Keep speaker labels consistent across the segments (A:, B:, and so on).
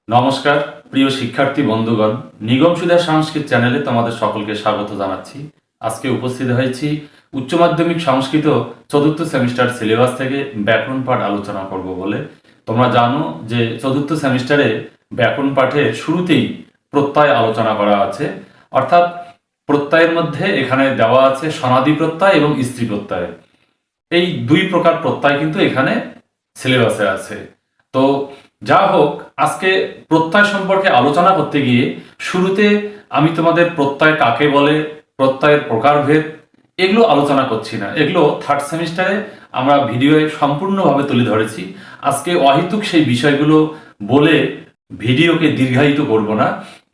A: নমস্কার প্রিয় শিক্ষার্থী বন্ধুগণ, নিগম সুধা সংস্কৃত চ্যানেলে তোমাদের সকলকে স্বাগত জানাচ্ছি। আজকে উপস্থিত হয়েছি উচ্চ মাধ্যমিক সংস্কৃত চতুর্থ সেমিস্টার সিলেবাস থেকে ব্যাকরণ পাঠ আলোচনা করব বলে। তোমরা জানো যে চতুর্থ সেমিস্টারে ব্যাকরণ পাঠের শুরুতেই প্রত্যয় আলোচনা করা আছে, অর্থাৎ প্রত্যয়ের মধ্যে এখানে দেওয়া আছে সনাদি প্রত্যয় এবং স্ত্রী প্রত্যয়। এই দুই প্রকার প্রত্যয় কিন্তু এখানে সিলেবাসে আছে। তো যা হোক, আজকে প্রত্যয় সম্পর্কে আলোচনা করতে গিয়ে শুরুতে আমি তোমাদের প্রত্যয় কাকে বলে, প্রত্যয়ের প্রকারভেদ এগুলো আলোচনা করছি না। এগুলো থার্ড সেমিস্টারে আমরা ভিডিওয়ে সম্পূর্ণভাবে তুলে ধরেছি। আজকে অহেতুক সেই বিষয়গুলো বলে ভিডিওকে দীর্ঘায়িত করব না।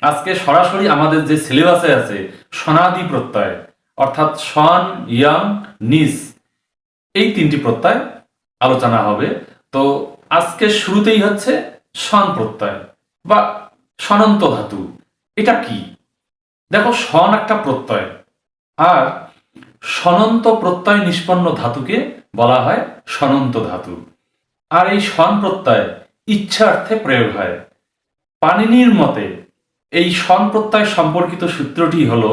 A: আজকে সরাসরি আমাদের যে সিলেবাসে আছে সনাদি প্রত্যয়, অর্থাৎ সন, ইয়াং, নিস, এই তিনটি প্রত্যয় আলোচনা হবে। তো আজকে শুরুতেই হচ্ছে সন প্রত্যয় বা সনন্ত ধাতু। এটা কি? দেখো, সন একটা প্রত্যয়, আর সনন্ত প্রত্যয় নিষ্পন্ন ধাতুকে বলা হয় সনন্ত ধাতু। আর এই সন প্রত্যয় ইচ্ছার্থে প্রয়োগ হয়। পাণিনির মতে এই সন প্রত্যয় সম্পর্কিত সূত্রটি হল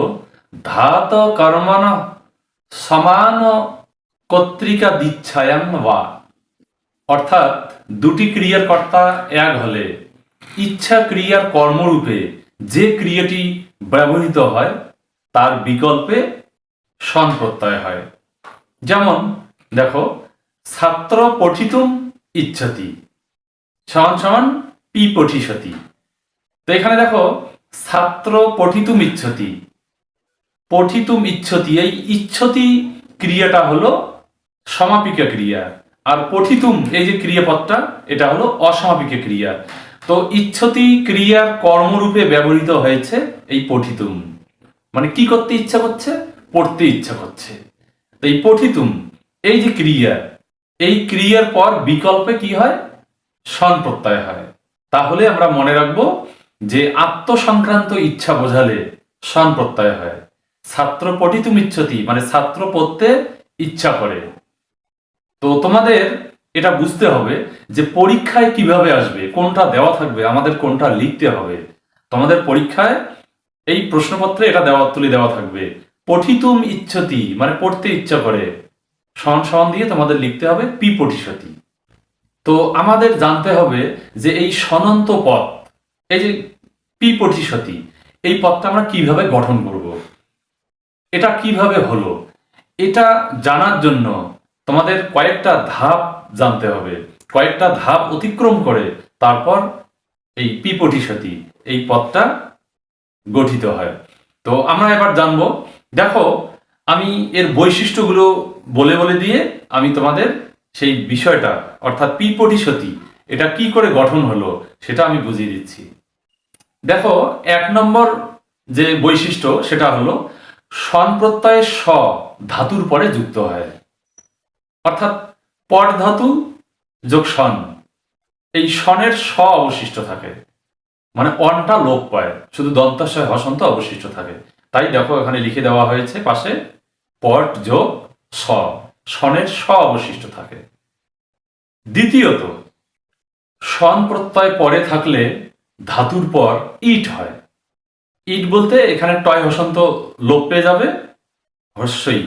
A: ধাত কর্মণ সমান কর্তৃকা দিচ্ছায়াং বা, অর্থাৎ দুটি ক্রিয়ার কর্তা এক হলে ইচ্ছা ক্রিয়ার কর্মরূপে যে ক্রিয়াটি ব্যবহৃত হয় তার বিকল্পে সন প্রত্যয় হয়। যেমন দেখো, ছাত্র পঠিতুম ইচ্ছতি সমান সমান পি পঠিষ্যতি। তো এখানে দেখো, ছাত্র পঠিতুম ইচ্ছতি, পঠিতুম ইচ্ছতি, এই ইচ্ছতি ক্রিয়াটা হলো সমাপিকা ক্রিয়া, আর পঠিতুম এই যে ক্রিয়াপদটা এটা হলো অসমাপিকা ক্রিয়া। তো ইচ্ছতি ক্রিয়ার কর্মরূপে ব্যবহৃত হয়েছে এই পঠিতুম, মানে কি করতে ইচ্ছা করছে? পড়তে ইচ্ছা করছে। তো এই পঠিতুম এই যে ক্রিয়া, এই ক্রিয়ার পর বিকল্পে কি হয়? সন প্রত্যয় হয়। তাহলে আমরা মনে রাখবো যে আত্মসংক্রান্ত ইচ্ছা বোঝালে সন প্রত্যয় হয়। ছাত্র পঠিতুম ইচ্ছতি মানে ছাত্র পড়তে ইচ্ছা করে। তো তোমাদের এটা বুঝতে হবে যে পরীক্ষায় কিভাবে আসবে, কোনটা দেওয়া থাকবে, আমাদের কোনটা লিখতে হবে। তোমাদের পরীক্ষায় এই প্রশ্নপত্রে এটা তুলে দেওয়া থাকবে, পঠিতুম ইচ্ছতি মানে পড়তে ইচ্ছা করে, সমান সমান দিয়ে তোমাদের লিখতে হবে পি পঠিষ্যতি। তো আমাদের জানতে হবে যে এই সনন্ত পদ, এই যে পি পঠিষ্যতি, এই পদটা আমরা কিভাবে গঠন করব, এটা কিভাবে হলো, এটা জানার জন্য তোমাদের কয়েকটা ধাপ জানতে হবে। কয়েকটা ধাপ অতিক্রম করে তারপর এই পি পঠিষ্যতি এই পদটা গঠিত হয়। তো আমরা এবার জানবো। দেখো, আমি এর বৈশিষ্ট্যগুলো বলে বলে দিয়ে আমি তোমাদের সেই বিষয়টা, অর্থাৎ পি পঠিষ্যতি এটা কি করে গঠন হলো সেটা আমি বুঝিয়ে দিচ্ছি। দেখো, এক নম্বর যে বৈশিষ্ট্য সেটা হলো সন প্রত্যয়ে স ধাতুর পরে যুক্ত হয়, অর্থাৎ পট ধাতু যোগ সন, এই সনের স অবশিষ্ট থাকে, মানে অনটা লোপ পায়, শুধু দন্তাশয় হসন্ত অবশিষ্ট থাকে। তাই দেখো এখানে লিখে দেওয়া হয়েছে পাশে পট যোগ স, সনের স অবশিষ্ট থাকে। দ্বিতীয়ত, সন প্রত্যয় পরে থাকলে ধাতুর পর ইট হয়। ইট বলতে এখানে টয় হসন্ত লোপ পেয়ে যাবে, হস্যই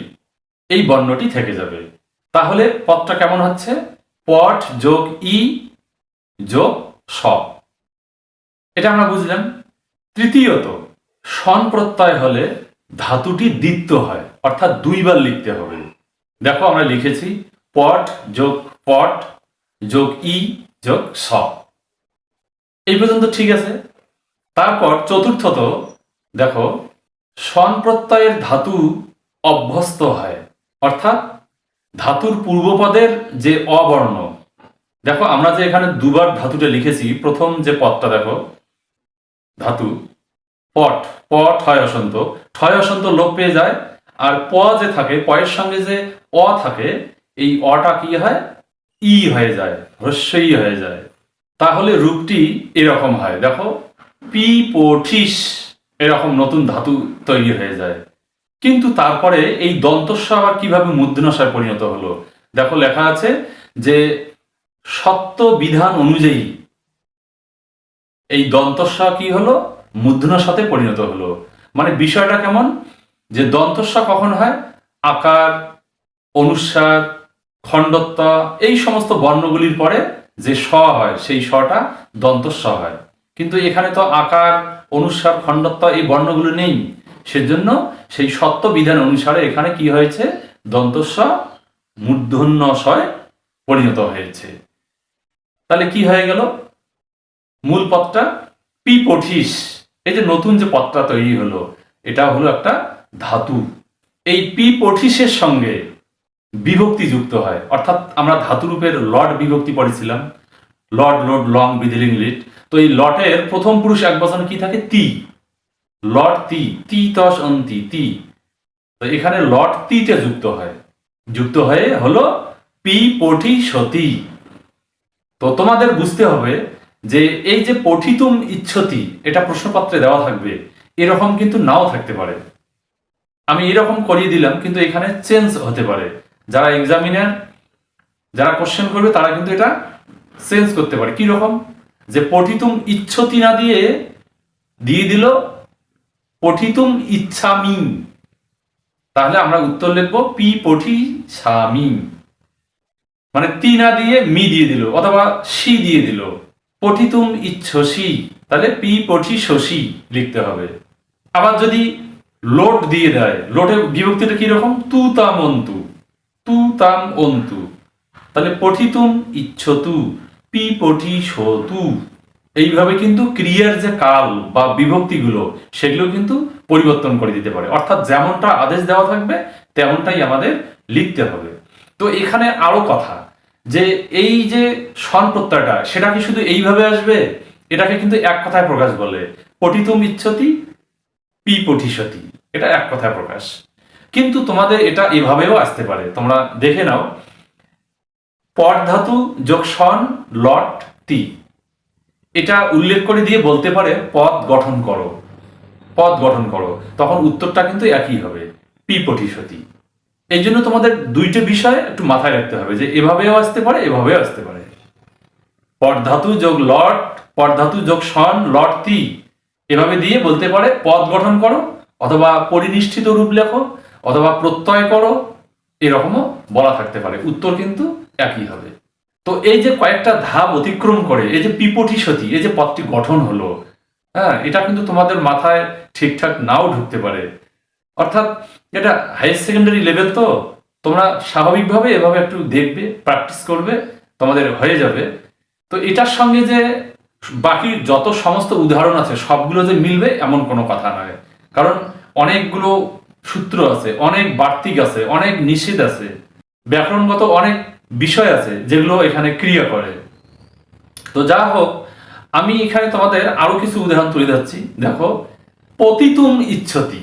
A: এই বর্ণটি থেকে যাবে। তাহলে পদটা কেমন হচ্ছে? পট যোগ ই যোগ স, এটা আমরা বুঝলাম। তৃতীয়ত, সন প্রত্যয় হলে ধাতুটি দ্বিত্ব হয়, অর্থাৎ দুইবার লিখতে হবে। দেখো আমরা লিখেছি পট যোগ পট যোগ ই যোগ স, এই পর্যন্ত ঠিক আছে। তারপর চতুর্থত, দেখো সন প্রত্যয়ের ধাতু অভ্যস্ত হয়, অর্থাৎ ধাতুর পূর্বপদের যে অবর্ণ, দেখো আমরা যে এখানে দুবার ধাতুটা লিখেছি, প্রথম যে পদটা দেখো ধাতু পট, পট হয় অসন্ত, ঠয় অসন্ত লোপ পেয়ে যায়, আর প যে থাকে, পয়ের সঙ্গে যে অ থাকে, এই অটা কি হয়? ই হয়ে যায়, হ্রস্বই হয়ে যায়। তাহলে রূপটি এরকম হয়। দেখো পি পঠিস, এরকম নতুন ধাতু তৈরি হয়ে যায়। কিন্তু তারপরে এই দন্তস্ব আবার কিভাবে মূর্ধন্যস্বয়ে পরিণত হলো? দেখো লেখা আছে যে সত্য বিধান অনুযায়ী এই দন্তস্ব কি হলো, মূর্ধন্যর সাথে পরিণত হলো। মানে বিষয়টা কেমন, যে দন্তস্ব কখন হয়, আকার, অনুস্বার, খণ্ডত্ব এই সমস্ত বর্ণগুলির পরে যে স হয় সেই সটা দন্তস্ব হয়। কিন্তু এখানে তো আকার, অনুস্বার, খণ্ডত্ব এই বর্ণগুলো নেই, সেজন্য সেই সত্য বিধান অনুসারে এখানে কি হয়েছে, দন্তস্ব মূর্ধন্যস্বয় পরিণত হয়েছে। তাহলে কি হয়ে গেল, মূল পদটা পিপঠিস, এই যে নতুন যে পদটা তৈরি হলো, এটা হলো একটা ধাতু। এই পিপঠিসের সঙ্গে বিভক্তি যুক্ত হয়, অর্থাৎ আমরা ধাতুরূপের লট বিভক্তি পড়েছিলাম, লট, লোড, লং, বিধিলিং, লিট। তো এই লটের প্রথম পুরুষ এক বচনে কি থাকে, তি, লট তি, তি তস অন্তি, তি। তো এখানে লট তিতে যুক্ত হয়, যুক্ত হয়ে হলো পি পঠি সতী। তো তোমাদের বুঝতে হবে যে এই যে পঠিতুম ইচ্ছতি, এটা প্রশ্নপত্রে দেওয়া থাকবে, এরকম কিন্তু নাও থাকতে পারে। আমি এরকম করিয়ে দিলাম, কিন্তু এখানে চেঞ্জ হতে পারে। যারা এক্সামিনার, যারা কোশ্চেন করবে তারা কিন্তু এটা চেঞ্জ করতে পারে। কি রকম, যে পঠিতুম ইচ্ছতি না দিয়ে দিয়ে দিল পঠিতুম ইচ্ছামি, তাহলে আমরা উত্তর লিখবো পি পঠি সামি। মানে তি না দিয়ে মি দিয়ে দিল, অথবা সি দিয়ে দিল, পঠিতুম ইচ্ছসি, তাহলে পি পঠি শশী লিখতে হবে। আবার যদি লোট দিয়ে দেয়, লোটের বিভক্তিটা কি রকম, তু তাম অন্তু, তু তাম অন্তু, তাহলে পঠিতুম ইচ্ছতু, পি পঠি সতু। এইভাবে কিন্তু ক্রিয়ার যে কাল বা বিভক্তিগুলো সেগুলো কিন্তু পরিবর্তন করে দিতে পারে, অর্থাৎ যেমনটা আদেশ দেওয়া থাকবে তেমনটাই আমাদের লিখতে হবে। তো এখানে আরো কথা, যে এই যে স্বন প্রত্যয়টা সেটা কি শুধু এইভাবে আসবে, এটাকে কিন্তু এক কথায় প্রকাশ বলে, পঠিতুম ইচ্ছতি পি পঠিসতি, এটা এক কথায় প্রকাশ। কিন্তু তোমাদের এটা এভাবেও আসতে পারে, তোমরা দেখে নাও, পট ধাতু যোগ সন লট তি, এটা উল্লেখ করে দিয়ে বলতে পারে পদ গঠন করো, পদ গঠন করো, তখন উত্তরটা কিন্তু একই হবে, পি পঠিসতি। এই জন্য তোমাদের দুইটা বিষয় একটু মাথায় রাখতে হবে, যে এভাবেও আসতে পারে, এভাবেও আসতে পারে। পট ধাতু যোগ লট, পট ধাতু যোগ সন লট তি, এভাবে দিয়ে বলতে পারে পদ গঠন করো, অথবা পরিনিষ্ঠিত রূপ লেখো, অথবা প্রত্যয় করো, এরকমও বলা থাকতে পারে, উত্তর কিন্তু একই হবে। তো এই যে কয়েকটা ধাপ অতিক্রম করে এই যে পিপঠিসতি, এই যে পদটি গঠন হলো, হ্যাঁ, এটা কিন্তু তোমাদের মাথায় ঠিকঠাক নাও ঢুকতে পারে। অর্থাৎ এটা হায়ার সেকেন্ডারি লেভেল, তো তোমরা স্বাভাবিকভাবে এভাবে একটু দেখবে, প্র্যাকটিস করবে, তোমাদের হয়ে যাবে। তো এটার সঙ্গে যে বাকি যত সমস্ত উদাহরণ আছে সবগুলো যে মিলবে এমন কোনো কথা নয়, কারণ অনেকগুলো সূত্র আছে, অনেক বার্তিক আছে, অনেক নিষেধ আছে, ব্যাকরণগত অনেক বিষয় আছে যেগুলো এখানে ক্রিয়া করে। তো যা হোক, আমি এখানে তোমাদের আরো কিছু উদাহরণ তুলে যাচ্ছি। দেখো, পতিতুম ইচ্ছতি,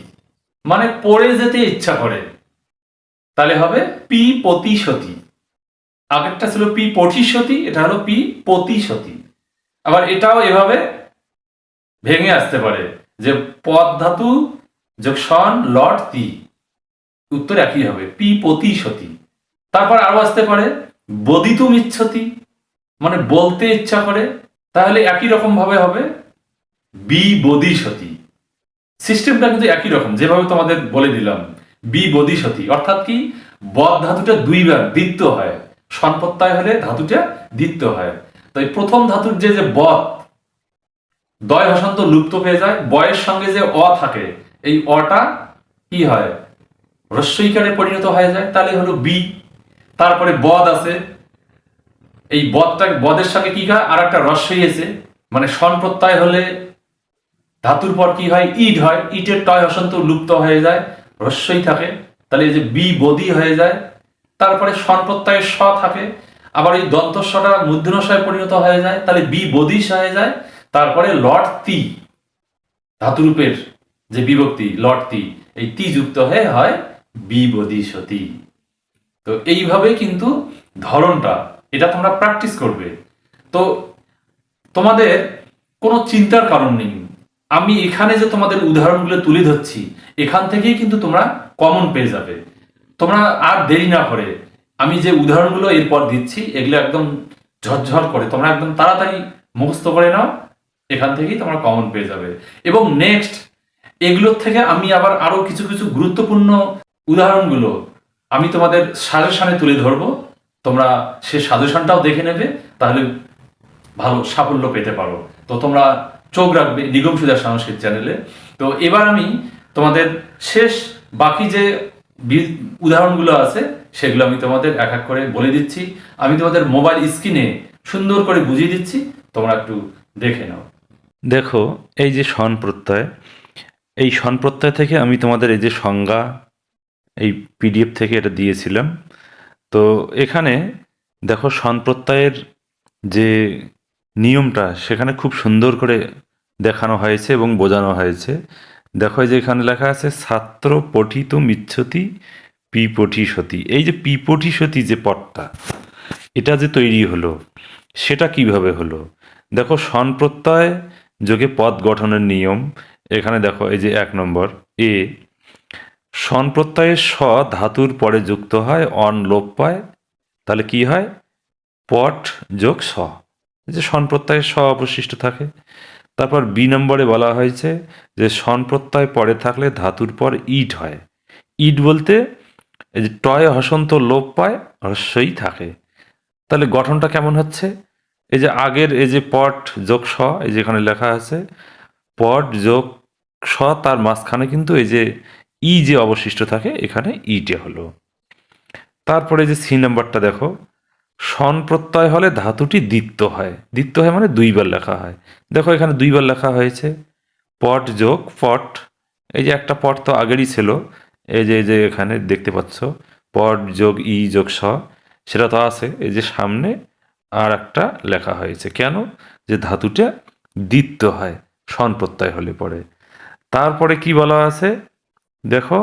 A: মানে পড়ে যেতে ইচ্ছা করে, তাহলে হবে পি পতিসতি। আগেরটা ছিল পি পঠিসতি, এটা হলো পি পতিসতি। আবার এটাও এভাবে ভেঙে আসতে পারে, যে পদ ধাতু যোগ সন লট তি, উত্তর একই হবে, পি পতিসতি। তারপর আরো আসতে পারে বদিতুম ইচ্ছতি, মানে বলতে ইচ্ছা করে, তাহলে একই রকম ভাবে হবে বি বদিসতি। সিস্টেমটা কিন্তু একই রকম, যেভাবে তোমাদের বলে দিলাম, বি বদিসতি, অর্থাৎ কি, বদ ধাতুটা দুইবার দ্বিত্ব হয়, সন প্রত্যয় হলে ধাতুটা দ্বিত্ব হয়। তাই প্রথম ধাতুর যে যে বদ, দয় হসান্ত লুপ্ত হয়ে যায়, বয়ের সঙ্গে যে অ থাকে, এই অটা কি হয়, হ্রস্বইকারে পরিণত হয়ে যায়, তাহলে হলো বি। তারপরে বদ আছে, এই বদের সঙ্গে কি হয়, আর একটা হ্রস্বই আছে, মানে সন প্রত্যয় হলে ধাতুর পর কি হয়, ইট হয়, ইটের টয় হসন্ত লুপ্ত হয়ে যায়, হ্রস্বই থাকে, তাহলে এই যে বি বদি হয়ে যায়। তারপরে সন প্রত্যয়ের স থাকে, আবার এই দন্তস্বটা মূর্ধন্যস্বয়ে পরিণত হয়ে যায়, তাহলে বি বদিস হয়ে যায়। তারপরে লট তি, ধাতুরূপের যে বিভক্তি লট তি, এই তি যুক্ত হয়ে হয় বি বদিসতি। তো এইভাবে কিন্তু ধরনটা, এটা তোমরা প্র্যাকটিস করবে। তো তোমাদের কোনো চিন্তার কারণ নেই, আমি এখানে যে তোমাদের উদাহরণগুলো তুলে ধরছি এখান থেকেই কিন্তু তোমরা কমন পেয়ে যাবে। তোমরা আর দেরি না করে, আমি যে উদাহরণগুলো এরপর দিচ্ছি এগুলো একদম ঝরঝর করে তোমরা একদম তাড়াতাড়ি মুখস্থ করে নাও, এখান থেকেই তোমরা কমন পেয়ে যাবে। এবং নেক্সট এগুলোর থেকে আমি আবার আরো কিছু কিছু গুরুত্বপূর্ণ উদাহরণগুলো আমি তোমাদের সাজেশনে তুলে ধরবো, তোমরা সে সাজেশনটাও দেখে নেবে, তাহলে ভালো সাফল্য পেতে পারো। তো তোমরা চোখ রাখবে নিগম সুদার সংস্কৃত চ্যানেলে। তো এবার আমি তোমাদের শেষ বাকি যে উদাহরণগুলো আছে সেগুলো আমি তোমাদের এক এক করে বলে দিচ্ছি। আমি তোমাদের মোবাইল স্ক্রিনে সুন্দর করে বুঝিয়ে দিচ্ছি, তোমরা একটু দেখে নাও। দেখো, এই যে স্বন প্রত্যয়, এই স্বন প্রত্যয় থেকে আমি তোমাদের এই যে সংজ্ঞা এই পিডিএফ থেকে এটা দিয়েছিলাম। তো এখানে দেখো স্বন প্রত্যয়ের যে নিয়মটা সেখানে খুব সুন্দর করে দেখানো হয়েছে এবং বোঝানো হয়েছে। দেখো এই যে এখানে লেখা আছে ছাত্র পঠিত মিচ্ছতি পিপঠিসতি। এই যে পিপঠিসতি যে পদটা, এটা যে তৈরি হলো সেটা কিভাবে হলো? দেখো স্বন প্রত্যয় যোগে পদ গঠনের নিয়ম। এখানে দেখো এই যে 1 নম্বর এ, স্বন প্রত্যয়ে স ধাতুর পরে যুক্ত হয়, অন লোপ পায়, তাহলে কি হয়? পট যোগ স, এই যে স্বন প্রত্যয়ে স অবশিষ্ট থাকে। তারপর বি নম্বরে বলা হয়েছে যে স্বন প্রত্যয় পরে থাকলে ধাতুর পর ইট হয়। ইট বলতে এই যে টয় হসন্ত লোপ পায়, হস্যই থাকে। তাহলে গঠনটা কেমন হচ্ছে? এই যে আগের এই যে পট যোগ স, এই যে এখানে লেখা আছে পট যোগ স, তার মাঝখানে কিন্তু এই যে ই যে অবশিষ্ট থাকে, এখানে ইটে হলো। তারপরে যে সি নাম্বারটা দেখো, স্বন প্রত্যয় হলে ধাতুটি দ্বিত্ব হয়। দ্বিত্ব হয় মানে দুইবার লেখা হয়। দেখো এখানে দুইবার লেখা হয়েছে পট যোগ পট। এই যে একটা পট তো আগেরই ছিল, এই যে এখানে দেখতে পাচ্ছ পট যোগ ই যোগ স, সেটা তো আছে। এই যে সামনে আর একটা লেখা হয়েছে, কেন? যে ধাতুটা দ্বিত্ব হয় স্বন প্রত্যয় হলে পরে। তারপরে কি বলা আছে দেখো,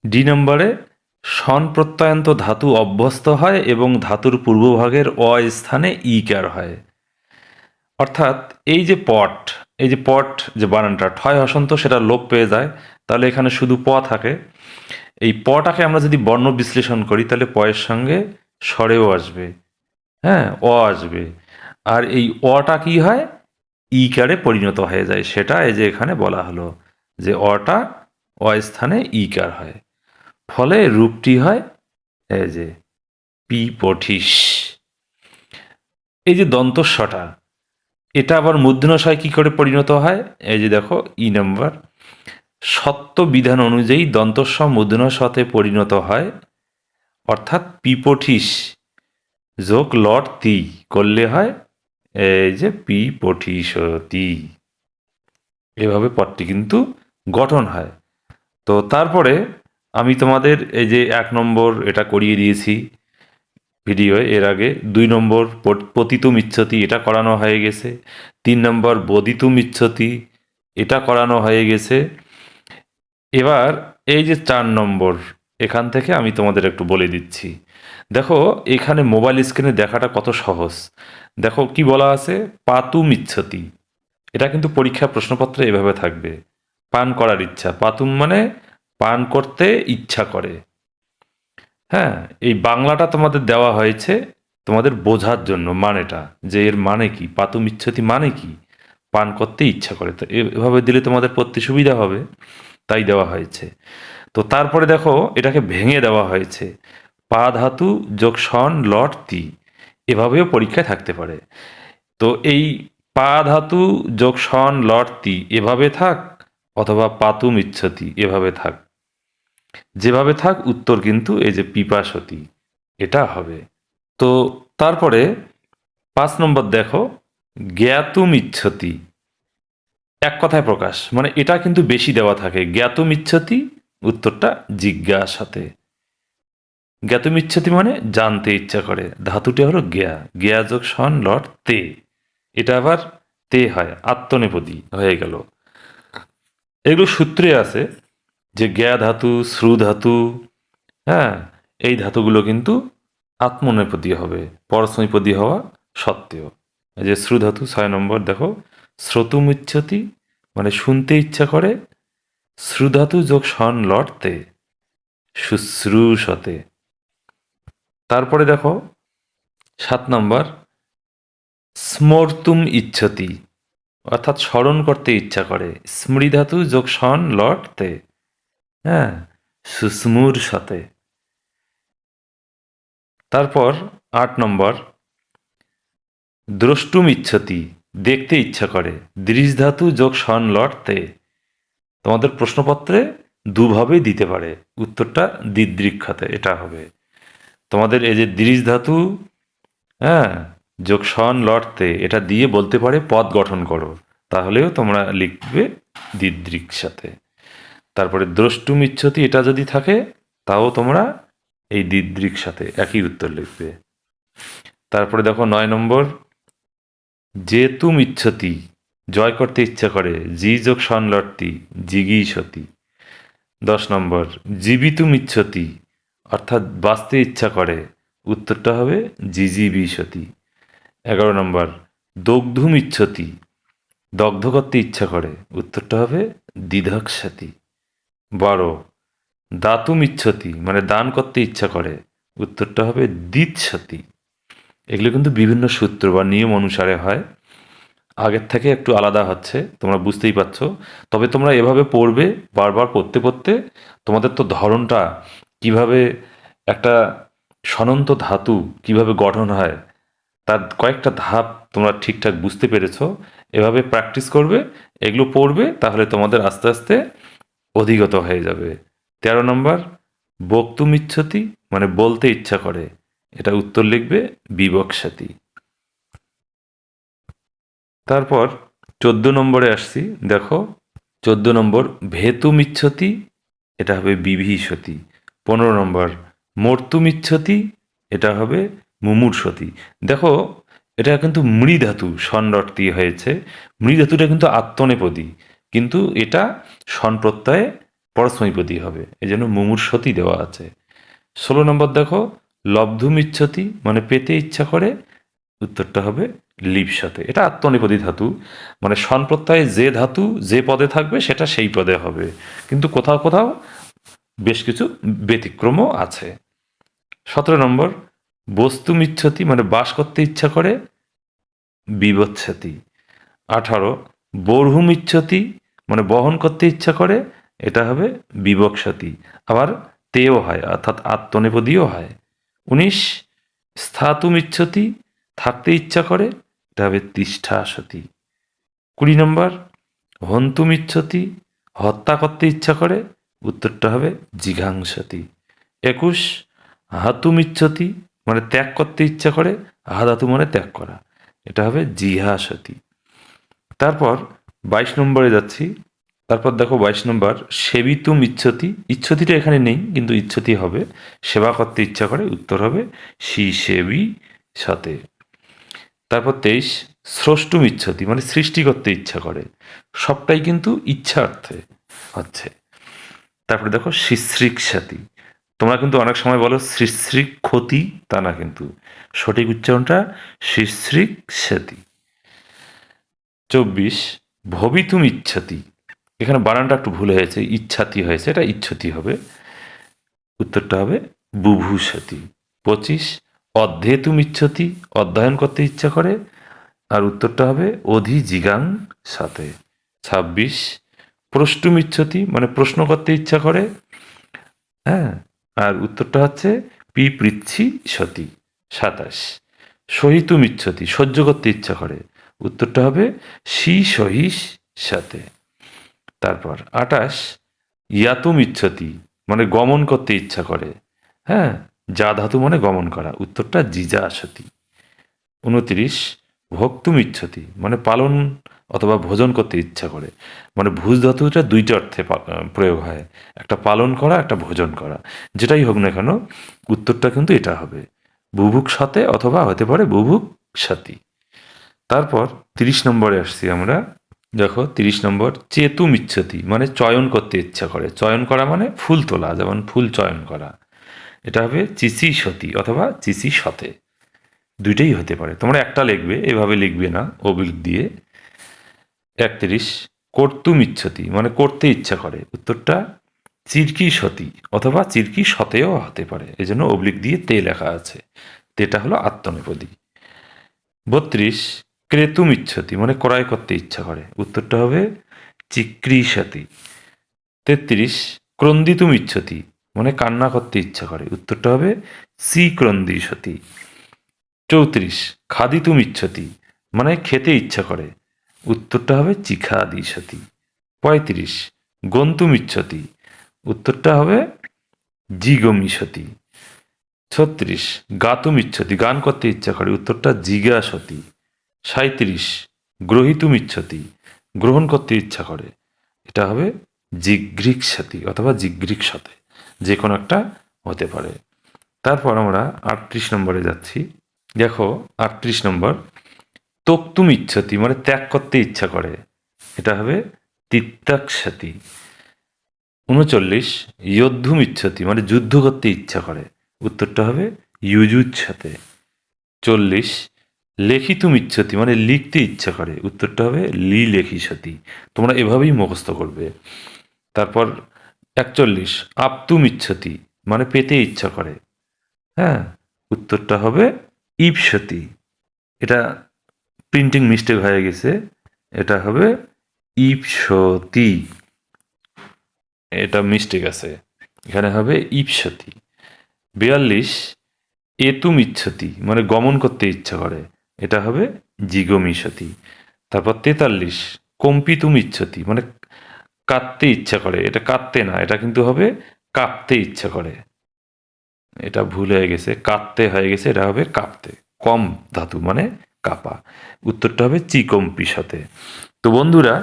A: ডি নম্বরে স্বন প্রত্যয়ান্ত ধাতু অভ্যস্ত হয় এবং ধাতুর পূর্বভাগের অ স্থানে ইকার হয়। অর্থাৎ এই যে পট, এই যে পট যে বানানটা ঠয় হসন্ত সেটা লোপ পেয়ে যায়, তাহলে এখানে শুধু প থাকে। এই পটাকে আমরা যদি বর্ণ বিশ্লেষণ করি তাহলে পয়ের সঙ্গে স্বরেও আসবে, হ্যাঁ, অ আসবে। আর এই অটা কি হয়? ইকারে পরিণত হয়ে যায়, সেটা এই যে এখানে বলা হলো যে অটা অ স্থানে ইকার হয়। ফলে রূপটি হয় এই যে পিপঠিস। এই যে দন্তস্বটা, এটা আবার মূর্ধন্যশয় কি করে পরিণত হয়? এই যে দেখো ই নম্বর, সত্য বিধান অনুযায়ী দন্তস্ব মূর্ধন্যশতে পরিণত হয়, অর্থাৎ পিপঠিস যোগ লট তি করলে হয় এই যে পিপঠিসতি। এভাবে পদটি কিন্তু গঠন হয়। তো তারপরে আমি তোমাদের এই যে 1 নম্বর এটা করিয়ে দিয়েছি ভিডিও এর আগে। 2 নম্বর পতিতুম ইচ্ছতি, এটা করানো হয়ে গেছে। 3 নম্বর বোধিতুম ইচ্ছতি, এটা করানো হয়ে গেছে। এবার এই যে 4 নম্বর, এখান থেকে আমি তোমাদের একটু বলে দিচ্ছি। দেখো এখানে মোবাইল স্ক্রিনে দেখাটা কত সহজ। দেখো কি বলা আছে, পাতুম ইচ্ছতি। এটা কিন্তু পরীক্ষা প্রশ্নপত্রে এভাবে থাকবে, পান করার ইচ্ছা। পাতুম মানে পান করতে ইচ্ছা করে। হ্যাঁ, এই বাংলাটা তোমাদের দেওয়া হয়েছে তোমাদের বোঝার জন্য মানেটা, যে এর মানে কি, পাতুম ইচ্ছতি মানে কি, পান করতে ইচ্ছা করে। তো এভাবে দিলে তোমাদের পড়তে সুবিধা হবে, তাই দেওয়া হয়েছে। তো তারপরে দেখো এটাকে ভেঙে দেওয়া হয়েছে, পা ধাতু যোগ সন লট তি, এভাবেও পরীক্ষায় থাকতে পারে। তো এই পা ধাতু যোগ সন লট তি এভাবে থাক, অথবা পাতুম ইচ্ছতি এভাবে থাক, যেভাবে থাক উত্তর কিন্তু এই যে পিপাসতি এটা হবে। তো তারপরে 5 নম্বর দেখো, জ্ঞাতুম ইচ্ছতি, এক কথায় প্রকাশ, মানে এটা কিন্তু বেশি দেওয়া থাকে। জ্ঞাতুম ইচ্ছতি উত্তরটা জিজ্ঞাসাতে। জ্ঞাতুম ইচ্ছতি মানে জানতে ইচ্ছা করে, ধাতুটি হলো জ্ঞা, জ্ঞা যোগ সন লট তে, এটা আবার তে হয়, আত্মনেপদী হয়ে গেল। এগুলো সূত্রে আছে যে জ্ঞা ধাতু, শ্রু ধাতু, হ্যাঁ, এই ধাতুগুলো কিন্তু আত্মনেপদী হবে পরস্মৈপদী হওয়া সত্ত্বেও। এই যে শ্রু ধাতু 6 নম্বর দেখো, শ্রোতুম ইচ্ছতি মানে শুনতে ইচ্ছা করে, শ্রু ধাতু যোগ সন লটতে শুশ্রূষতে। তারপরে দেখো 7 নম্বর, স্মর্তুম ইচ্ছতি,
B: অর্থাৎ স্মরণ করতে ইচ্ছা করে। স্মৃ ধাতু যোগ সন লট তে, হ্যাঁ, সুস্মুর সাথে। তারপর 8 নম্বর, দ্রষ্টুম ইচ্ছতি, দেখতে ইচ্ছা করে। দৃশ ধাতু যোগ সন লট তে। তোমাদের প্রশ্নপত্রে দুভাবেই দিতে পারে, উত্তরটা দিদৃক্ষাতে এটা হবে। তোমাদের এই যে দৃশ ধাতু, হ্যাঁ, যোগ সন লটতে, এটা দিয়ে বলতে পারে পদ গঠন করো, তাহলেও তোমরা লিখবে দিদৃক সাথে। তারপরে দ্রষ্টুম ইচ্ছতি এটা যদি থাকে, তাও তোমরা এই দিদৃক সাথে একই উত্তর লিখবে। তারপরে দেখো 9 নম্বর, যে তুম ইচ্ছতি, জয় করতে ইচ্ছা করে। জি যোগ সন লটতি, জিগি সতী। 10 নম্বর, জীবিতুম ইচ্ছতি, অর্থাৎ বাঁচতে ইচ্ছা করে। উত্তরটা হবে জিজি বিশতি। 11 নম্বর, দগ্ধুম ইচ্ছতি, দগ্ধ করতে ইচ্ছা করে। উত্তরটা হবে দিধকসাতি। 12, দাতুম ইচ্ছতি, মানে দান করতে ইচ্ছা করে। উত্তরটা হবে দিৎসতি। এগুলো কিন্তু বিভিন্ন সূত্র বা নিয়ম অনুসারে হয়, আগের থেকে একটু আলাদা হচ্ছে, তোমরা বুঝতেই পারছো। তবে তোমরা এভাবে পড়বে, বারবার পড়তে পড়তে তোমাদের তো ধরনটা কিভাবে, একটা স্বনন্ত ধাতু কিভাবে গঠন হয় তার কয়েকটা ধাপ তোমরা ঠিকঠাক বুঝতে পেরেছো। এভাবে প্র্যাকটিস করবে, এগুলো পড়বে, তাহলে তোমাদের আস্তে আস্তে অধিগত হয়ে যাবে। 13 নম্বর, বক্তুম ইচ্ছতি, মানে বলতে ইচ্ছা করে। এটা উত্তর লিখবে বিবক্সাতি। তারপর 14 নম্বরে আসছি, দেখো 14 নম্বর, ভেতুম ইচ্ছতি, এটা হবে বিভীষতি। 15 নম্বর, মর্তুম ইচ্ছতি, এটা হবে মুমূর্ষতি। দেখো এটা কিন্তু মৃ ধাতু সনরট দিয়ে হয়েছে। মৃ ধাতুটা কিন্তু আত্মনেপদী, কিন্তু এটা সন প্রত্যয়ে পরস্মৈপদী হবে, এই জন্য মুমূর্ষতি দেওয়া আছে। 16 নম্বর দেখো, লব্ধুম ইচ্ছতি, মানে পেতে ইচ্ছা করে। উত্তরটা হবে লিপ্সাতে। এটা আত্মনেপদী ধাতু, মানে সন প্রত্যয়ে যে ধাতু যে পদে থাকবে সেটা সেই পদে হবে, কিন্তু কোথাও কোথাও বেশ কিছু ব্যতিক্রমও আছে। 17 নম্বর, বস্তু মিচ্ছতি, মানে বাস করতে ইচ্ছা করে। বিবচ্ছতি। 18, বর্হুম ইচ্ছতি, মানে বহন করতে ইচ্ছা করে। এটা হবে বিবক্ষতি। আবার তেও হয়, অর্থাৎ আত্মনেপদীও হয়। 19, স্থাতুম ইচ্ছতি, থাকতে ইচ্ছা করে। এটা হবে তিষ্ঠাসতি। 20 নম্বর, হন্তুম ইচ্ছতি, হত্যা করতে ইচ্ছা করে। উত্তরটা হবে জিঘাংসতি। 21, হাতুম ইচ্ছতি, মানে ত্যাগ করতে ইচ্ছা করে। হাধাতু মানে ত্যাগ করা, এটা হবে জিহাসতি। তারপর 22 নম্বরে যাচ্ছি। তারপর দেখো 22 নম্বর, সেবিতুম ইচ্ছতি, ইচ্ছতিটা এখানে নেই কিন্তু ইচ্ছতি হবে, সেবা করতে ইচ্ছা করে। উত্তর হবে সি সেবী সাথে। তারপর 23, স্রষ্টুম ইচ্ছতি, মানে সৃষ্টি করতে ইচ্ছা করে। সবটাই কিন্তু ইচ্ছার্থে হচ্ছে। তারপরে দেখো শিশ্রিকসাতি, তোমরা কিন্তু অনেক সময় বলো শিশ্রিক ক্ষতি, তা না, কিন্তু সঠিক উচ্চারণটা শিশ্রিকসাতি। 24, ভবিতুম ইচ্ছতি, এখানে বানানটা একটু ভুল হয়েছে, ইচ্ছাতি হয়েছে, এটা ইচ্ছতি হবে। উত্তরটা হবে বুভূষতি। 25, অধ্যেতুম ইচ্ছতি, অধ্যয়ন করতে ইচ্ছা করে। আর উত্তরটা হবে অধিজিগাং সাথে। 26, প্রষ্টুম ইচ্ছতি, মানে প্রশ্ন করতে ইচ্ছা করে। হ্যাঁ, আর উত্তরটা হচ্ছে পিপৃচ্ছি সতী। 27, সহিতুম ইচ্ছতি, সহ্য করতে ইচ্ছা করে। উত্তরটা হবে সি সহিস সাথে। তারপর 28, ইয়াতুম ইচ্ছতি, মানে গমন করতে ইচ্ছা করে। হ্যাঁ, যা ধাতু মানে গমন করা। উত্তরটা জিজা সতী। 29, ভোক্তুম ইচ্ছতি, মানে পালন অথবা ভোজন করতে ইচ্ছা করে। মানে ভুজ ধাতুটা দুইটা অর্থে প্রয়োগ হয়, একটা পালন করা, একটা ভোজন করা। যেটাই হোক না কেন, উত্তরটা কিন্তু এটা হবে বুভুক সাথে, অথবা হতে পারে বুভুক সাথী। তারপর 30 নম্বরে আসছি আমরা। দেখো 30 নম্বর, চেতুম ইচ্ছতি, মানে চয়ন করতে ইচ্ছা করে। চয়ন করা মানে ফুল তোলা, যেমন ফুল চয়ন করা। এটা হবে চিসি সতী অথবা চিসি সতে, দুইটাই হতে পারে। তোমরা একটা লিখবে, এভাবে লিখবে না অবলিক দিয়ে। 31, কর্তুম ইচ্ছতি, মানে করতে ইচ্ছা করে। উত্তরটা চিরকি সতী অথবা চিরকি সতেও হতে পারে, এই জন্য অবলিক দিয়ে তে লেখা আছে। তেটা হলো আত্মনেপদী। 32, ক্রেতুম ইচ্ছতি মানে ক্রয় করতে ইচ্ছা করে, উত্তরটা হবে চিক্রিষতি। 33 ক্রন্দিতুম ইচ্ছতি মানে কান্না করতে ইচ্ছা করে, উত্তরটা হবে সি ক্রন্দিষতি। 34 খাদিতুম ইচ্ছতি মানে খেতে ইচ্ছা করে, উত্তরটা হবে চিখাদিষতি। 35 গন্তুম ইচ্ছতি, উত্তরটা হবে জিগমিষতি। 36 গাতুম ইচ্ছতি গান করতে ইচ্ছা করে, উত্তরটা জিজ্ঞাসতি। 37 গ্রহিতুম ইচ্ছতি গ্রহণ করতে ইচ্ছা করে, এটা হবে জিঘৃক্ষতি অথবা জিঘৃক্ষতে, যে কোনো একটা হতে পারে। তারপর আমরা 38 নম্বরে যাচ্ছি। দেখো 38 নম্বর তোক্তুম ইচ্ছতি মানে ত্যাগ করতে ইচ্ছা করে, এটা হবে তিত্যাক্ষতি। 39 যোদ্ধুম ইচ্ছতি মানে যুদ্ধ করতে ইচ্ছা করে, উত্তরটা হবে ইয়ুযুচ্ছতে। 40 লেখিতুম ইচ্ছতি মানে লিখতে ইচ্ছা করে, উত্তরটা হবে লিলেখিষতি। তোমরা এভাবেই মুখস্থ করবে। তারপর 41 আপ্তুম ইচ্ছতি মানে পেতে ইচ্ছা করে, হ্যাঁ, উত্তরটা হবে ইপ্সতি। এটা প্রিন্টিং মিস্টেক হয়ে গেছে, এটা হবে ইপসতি, এটা মিস্টেক আছে, এখানে হবে ইপসতি। 42 এতুম ইচ্ছতি মানে গমন করতে ইচ্ছা করে, এটা হবে জিগমিষতি। তারপর 43 কম্পিতুম ইচ্ছতি মানে কাঁদতে ইচ্ছা করে, এটা কাঁদতে না, এটা কিন্তু হবে কাঁপতে ইচ্ছা করে, এটা ভুল হয়ে গেছে, কাঁদতে হয়ে গেছে, এটা হবে কাঁপতে, কম ধাতু মানে কাপা, উত্তরটা হবে চিকম্পিষতে। তো বন্ধুরা,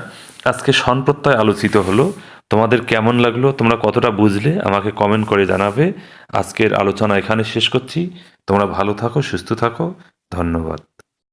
B: আজকে স্বনপ্রত্যয় আলোচিত হলো, তোমাদের কেমন লাগলো, তোমরা কতটা বুঝলে আমাকে কমেন্ট করে জানাবে। আজকের আলোচনা এখানে শেষ করছি। তোমরা ভালো থাকো, সুস্থ থাকো, ধন্যবাদ।